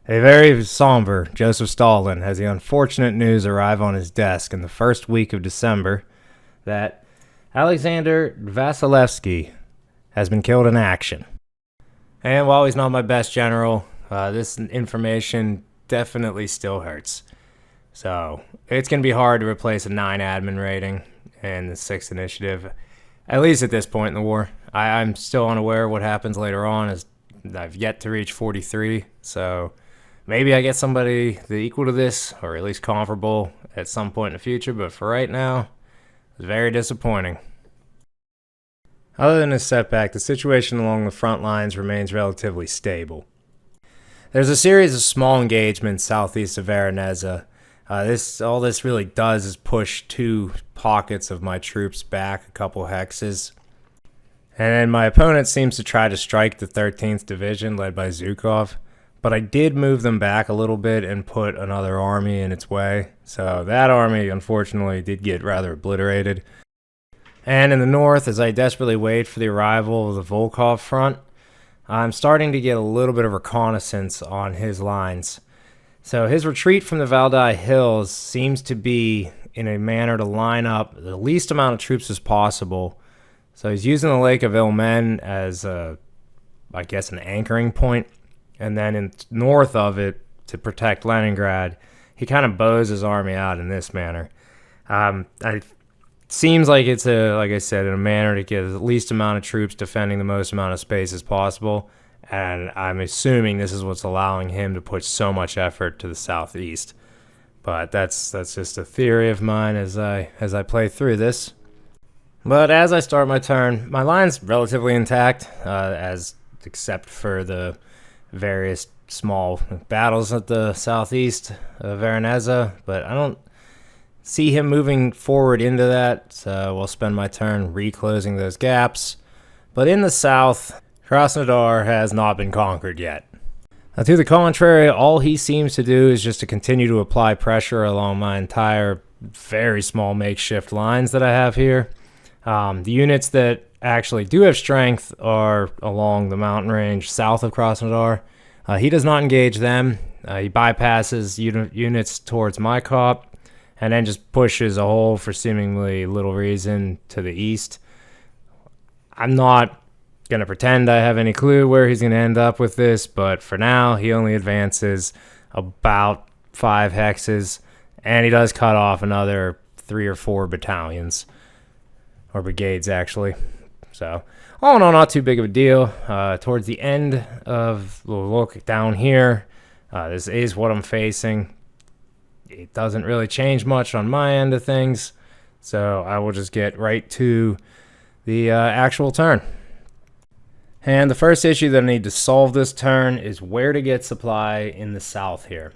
A very somber Joseph Stalin has the unfortunate news arrive on his desk in the first week of December that Alexander Vasilevsky has been killed in action. And while he's not my best general, this information definitely still hurts. So it's going to be hard to replace a 9 admin rating and the 6th initiative, at least at this point in the war. I'm still unaware of what happens later on, as I've yet to reach 43, so maybe I get somebody the equal to this, or at least comparable at some point in the future, but for right now, it's very disappointing. Other than this setback, the situation along the front lines remains relatively stable. There's a series of small engagements southeast of Veronezza. All this really does is push 2 pockets of my troops back a couple hexes. And then my opponent seems to try to strike the 13th Division led by Zhukov, but I did move them back a little bit and put another army in its way. So that army, unfortunately, did get rather obliterated. And in the north, as I desperately wait for the arrival of the Volkov front, I'm starting to get a little bit of reconnaissance on his lines. So his retreat from the Valdai Hills seems to be in a manner to line up the least amount of troops as possible. So he's using the Lake of Ilmen as, an anchoring point. And then in north of it, to protect Leningrad, he kind of bows his army out in this manner. It seems like it's, like I said, in a manner to get the least amount of troops defending the most amount of space as possible. And I'm assuming this is what's allowing him to put so much effort to the southeast. But that's just a theory of mine as I play through this. But as I start my turn, my line's relatively intact, except for the various small battles at the southeast of Veronezza, but I don't see him moving forward into that, so we'll spend my turn reclosing those gaps. But in the south, Krasnodar has not been conquered yet. Now, to the contrary, all he seems to do is just to continue to apply pressure along my entire very small makeshift lines that I have here. The units that actually do have strength are along the mountain range south of Krasnodar. He does not engage them. He bypasses units towards my cop and then just pushes a hole for seemingly little reason to the east. I'm not going to pretend I have any clue where he's going to end up with this, but for now, he only advances about 5 hexes, and he does cut off another 3 or 4 battalions, or brigades, actually. So, all in all, not too big of a deal. Towards the end of the look down here, this is what I'm facing. It doesn't really change much on my end of things, so I will just get right to the actual turn. And the first issue that I need to solve this turn is where to get supply in the south here.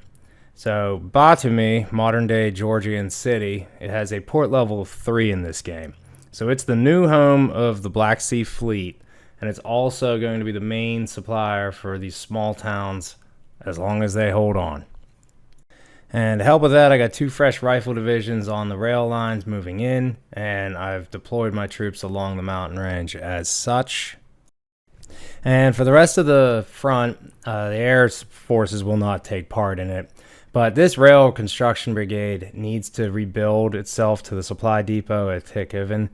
So Batumi, modern-day Georgian city, it has a port level of 3 in this game. So it's the new home of the Black Sea Fleet, and it's also going to be the main supplier for these small towns as long as they hold on. And to help with that, I got 2 fresh rifle divisions on the rail lines moving in, and I've deployed my troops along the mountain range as such. And for the rest of the front, the air forces will not take part in it. But this rail construction brigade needs to rebuild itself to the supply depot at Tikhvin.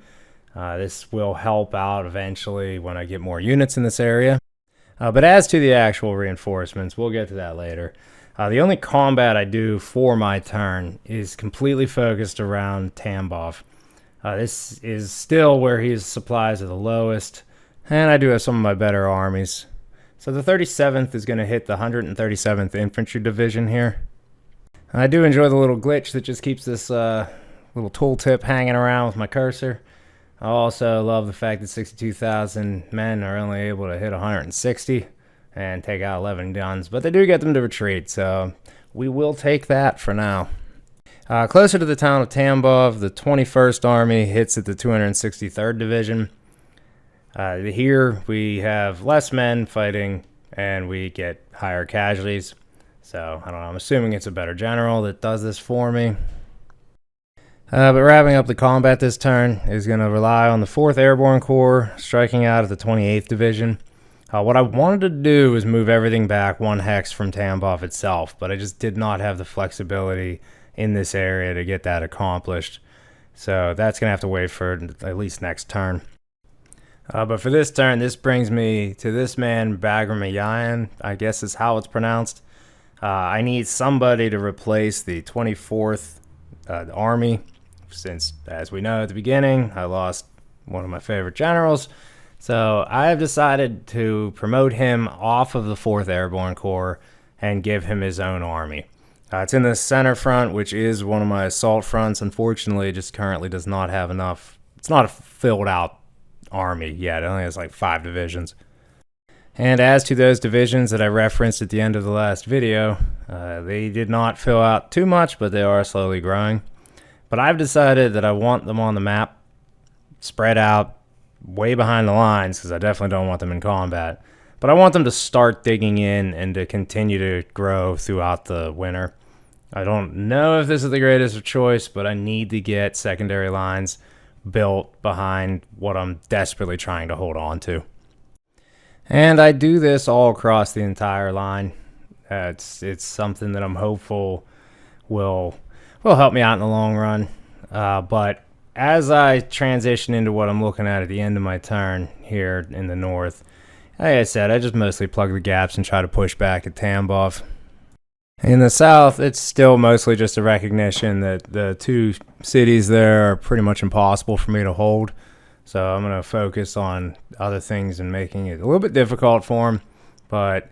This will help out eventually when I get more units in this area. But as to the actual reinforcements, we'll get to that later. The only combat I do for my turn is completely focused around Tambov. This is still where his supplies are the lowest, and I do have some of my better armies. So the 37th is going to hit the 137th Infantry Division here. I do enjoy the little glitch that just keeps this little tooltip hanging around with my cursor. I also love the fact that 62,000 men are only able to hit 160 and take out 11 guns, but they do get them to retreat, so we will take that for now. Closer to the town of Tambov, the 21st Army hits at the 263rd Division. Here we have less men fighting, and we get higher casualties. So, I don't know, I'm assuming it's a better general that does this for me. But wrapping up the combat this turn is going to rely on the 4th Airborne Corps striking out at the 28th Division. What I wanted to do was move everything back 1 hex from Tambov itself, but I just did not have the flexibility in this area to get that accomplished. So that's going to have to wait for at least next turn. But for this turn, this brings me to this man, Malyhin, I guess is how it's pronounced. I need somebody to replace the 24th Army, since, as we know at the beginning, I lost one of my favorite generals. So I have decided to promote him off of the 4th Airborne Corps and give him his own army. It's in the center front, which is one of my assault fronts. Unfortunately, it just currently does not have enough. It's not a filled out army yet. It only has like 5 divisions. And as to those divisions that I referenced at the end of the last video, they did not fill out too much, but they are slowly growing. But I've decided that I want them on the map, spread out, way behind the lines, because I definitely don't want them in combat. But I want them to start digging in and to continue to grow throughout the winter. I don't know if this is the greatest of choice, but I need to get secondary lines built behind what I'm desperately trying to hold on to. And I do this all across the entire line. It's something that I'm hopeful will help me out in the long run. But as I transition into what I'm looking at the end of my turn here in the north, like I said, I just mostly plug the gaps and try to push back at Tambov. In the south, it's still mostly just a recognition that the 2 cities there are pretty much impossible for me to hold. So I'm going to focus on other things and making it a little bit difficult for them. But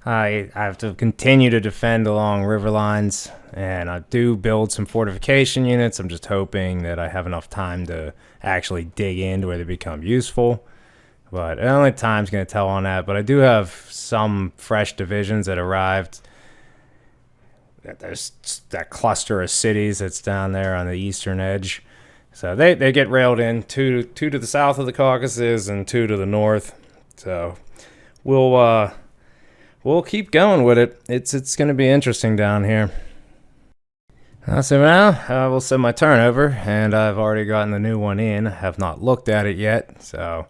I have to continue to defend along river lines, and I do build some fortification units. I'm just hoping that I have enough time to actually dig into where they become useful. But only time's going to tell on that. But I do have some fresh divisions that arrived. There's that cluster of cities that's down there on the eastern edge. So they get railed in, two to the south of the Caucasus and 2 to the north. So we'll keep going with it. It's going to be interesting down here. So now I will send my turn over, and I've already gotten the new one in. I have not looked at it yet, so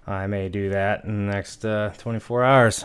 I may do that in the next 24 hours.